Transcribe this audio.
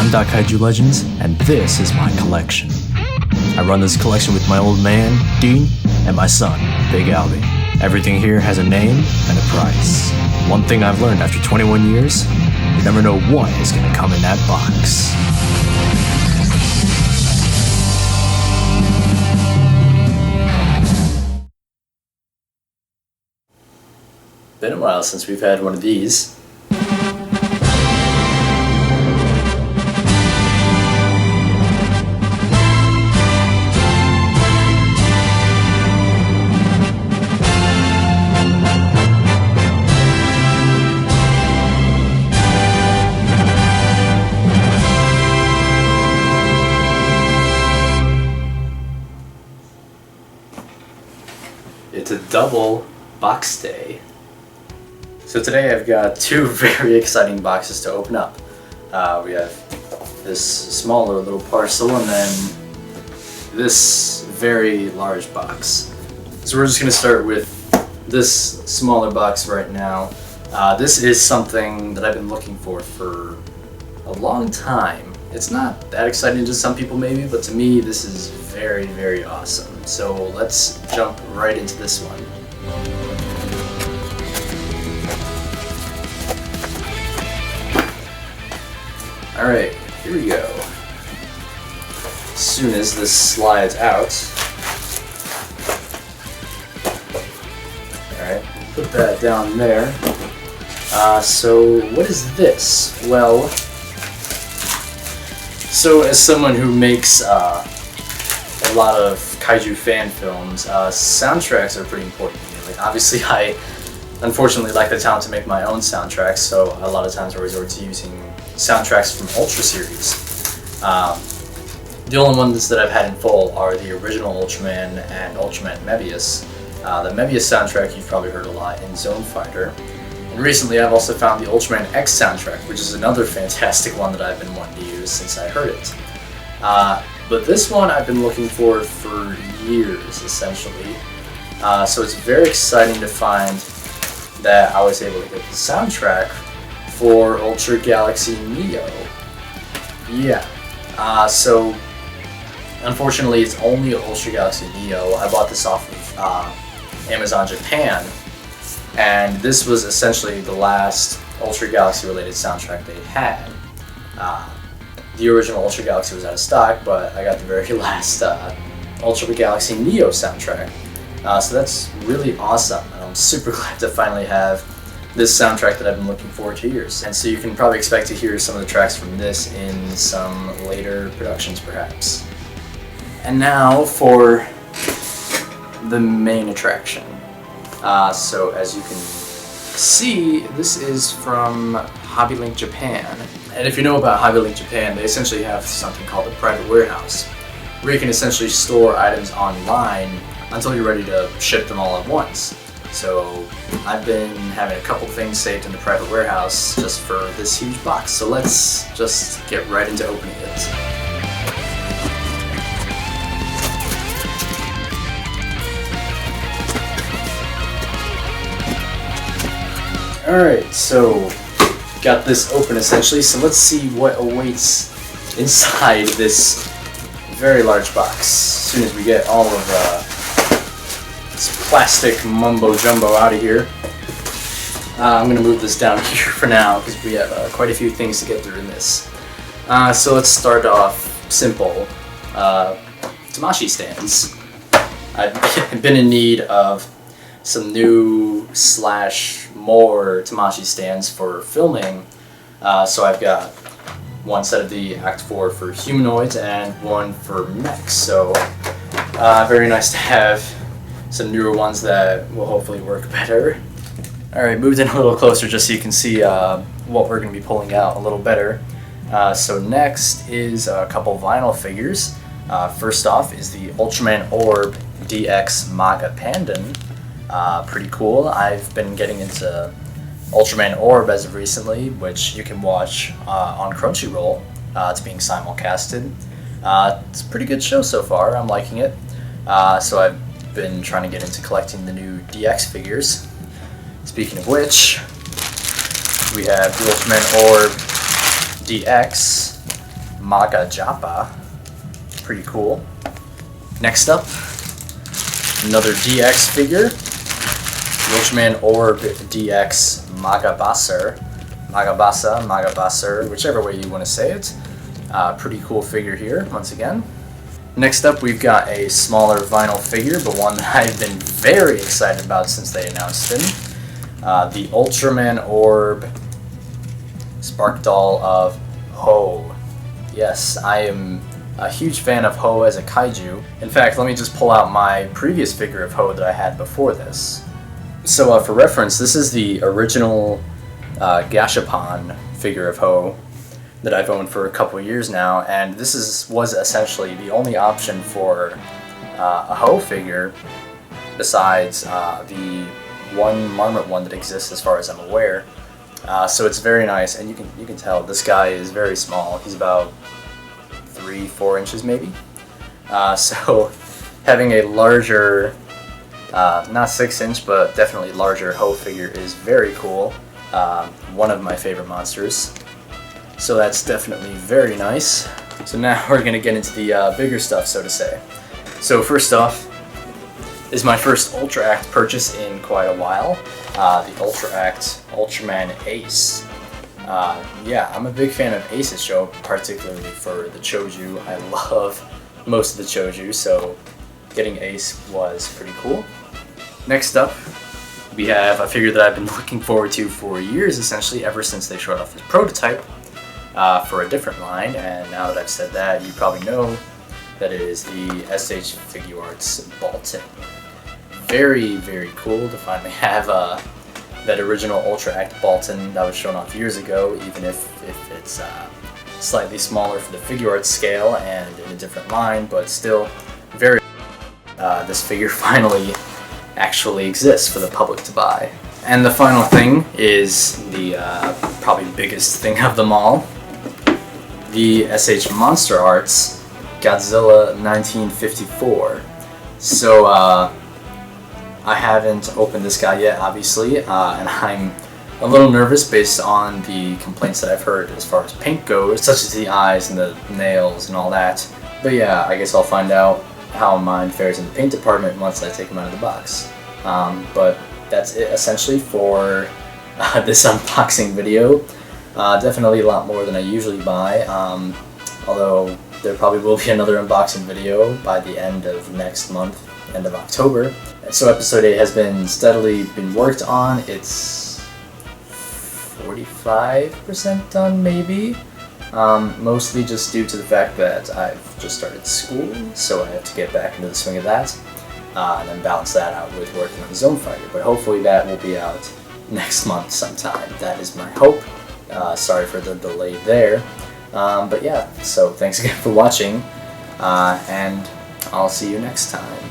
I'm Doc Kaiju Legends, and this is my collection. I run this collection with my old man, Dean, and my son, Big Albie. Everything here has a name and a price. One thing I've learned after 21 years, you never know what is going to come in that box. Been a while since we've had one of these. It's a double box day. So today I've got two very exciting boxes to open up. We have this smaller little parcel and then this very large box. So we're just going to start with this smaller box right now. This is something that I've been looking for a long time. It's not that exciting to some people maybe, but to me this is very, very awesome. So let's jump right into this one. Alright, here we go. As soon as this slides out. Alright, put that down there. So what is this? Well, so as someone who makes a lot of kaiju fan films, soundtracks are pretty important to me. Like, obviously I unfortunately lack the talent to make my own soundtracks, so a lot of times I resort to using soundtracks from Ultra series. The only ones that I've had in full are the original Ultraman and Ultraman Mebius. The Mebius soundtrack you've probably heard a lot in Zone Fighter. And recently I've also found the Ultraman X soundtrack, which is another fantastic one that I've been wanting to use since I heard it. But this one I've been looking for years, essentially. So it's very exciting to find that I was able to get the soundtrack for Ultra Galaxy Neo. Yeah. So unfortunately it's only Ultra Galaxy Neo. I bought this off of Amazon Japan, and this was essentially the last Ultra Galaxy related soundtrack they had. The original Ultra Galaxy was out of stock, but I got the very last Ultra Galaxy Neo soundtrack. So that's really awesome, and I'm super glad to finally have this soundtrack that I've been looking for 2 years. And so you can probably expect to hear some of the tracks from this in some later productions perhaps. And now for the main attraction. So as you can see, this is from HobbyLink Japan. And if you know about HobbyLink Japan, they essentially have something called a private warehouse, where you can essentially store items online until you're ready to ship them all at once. So I've been having a couple things saved in the private warehouse just for this huge box. So let's just get right into opening it. Alright, so got this open essentially, so let's see what awaits inside this very large box. As soon as we get all of this plastic mumbo jumbo out of here. I'm going to move this down here for now because we have quite a few things to get through in this. So let's start off simple. Tamashii stands. I've been in need of some new / more Tamashii stands for filming. So I've got one set of the Act 4 for humanoids and one for mechs. So very nice to have some newer ones that will hopefully work better. Alright, moved in a little closer just so you can see what we're going to be pulling out a little better. So next is a couple vinyl figures. First off is the Ultraman Orb DX Manga Pandan. Pretty cool. I've been getting into Ultraman Orb as of recently, which you can watch on Crunchyroll. It's being simulcasted. It's a pretty good show so far. I'm liking it. So I've been trying to get into collecting the new DX figures. Speaking of which, we have the Ultraman Orb DX, Maga Japa. Pretty cool. Next up, another DX figure. Ultraman Orb DX Magabasser. Magabasser, whichever way you want to say it. Pretty cool figure here, once again. Next up, we've got a smaller vinyl figure, but one that I've been very excited about since they announced him. The Ultraman Orb Spark Doll of Ho. Yes, I am a huge fan of Ho as a kaiju. In fact, let me just pull out my previous figure of Ho that I had before this. So for reference, this is the original Gashapon figure of Ho that I've owned for a couple years now, and this was essentially the only option for a Ho figure besides the one Marmot one that exists as far as I'm aware. So it's very nice, and you can tell this guy is very small. He's about 3-4 inches maybe. So having a larger, not 6-inch, but definitely larger Ho figure is very cool. One of my favorite monsters. So that's definitely very nice. So now we're going to get into the bigger stuff, so to say. So first off is my first Ultra Act purchase in quite a while. The Ultra Act Ultraman Ace. Yeah, I'm a big fan of Ace's show, particularly for the Choju. I love most of the Choju, so getting Ace was pretty cool. Next up, we have a figure that I've been looking forward to for years, essentially, ever since they showed off this prototype for a different line, and now that I've said that, you probably know that it is the SH Figuarts Baltan. Very, very cool to finally have that original Ultra Act Baltan that was shown off years ago, even if it's slightly smaller for the Figuarts scale and in a different line, but still very this figure finally actually exists for the public to buy. And the final thing is the probably biggest thing of them all, the SH Monster Arts Godzilla 1954. So I haven't opened this guy yet, obviously, and I'm a little nervous based on the complaints that I've heard as far as paint goes, such as the eyes and the nails and all that. But yeah, I guess I'll find out how mine fares in the paint department once I take them out of the box. But that's it essentially for this unboxing video. Definitely a lot more than I usually buy, although there probably will be another unboxing video by the end of next month, end of October. So episode 8 has been steadily worked on. It's 45% done maybe, mostly just due to the fact that I've just started school, so I have to get back into the swing of that, and then balance that out with working on Zone Fighter. But hopefully that will be out next month sometime. That is my hope. Sorry for the delay there. But yeah, so thanks again for watching, and I'll see you next time.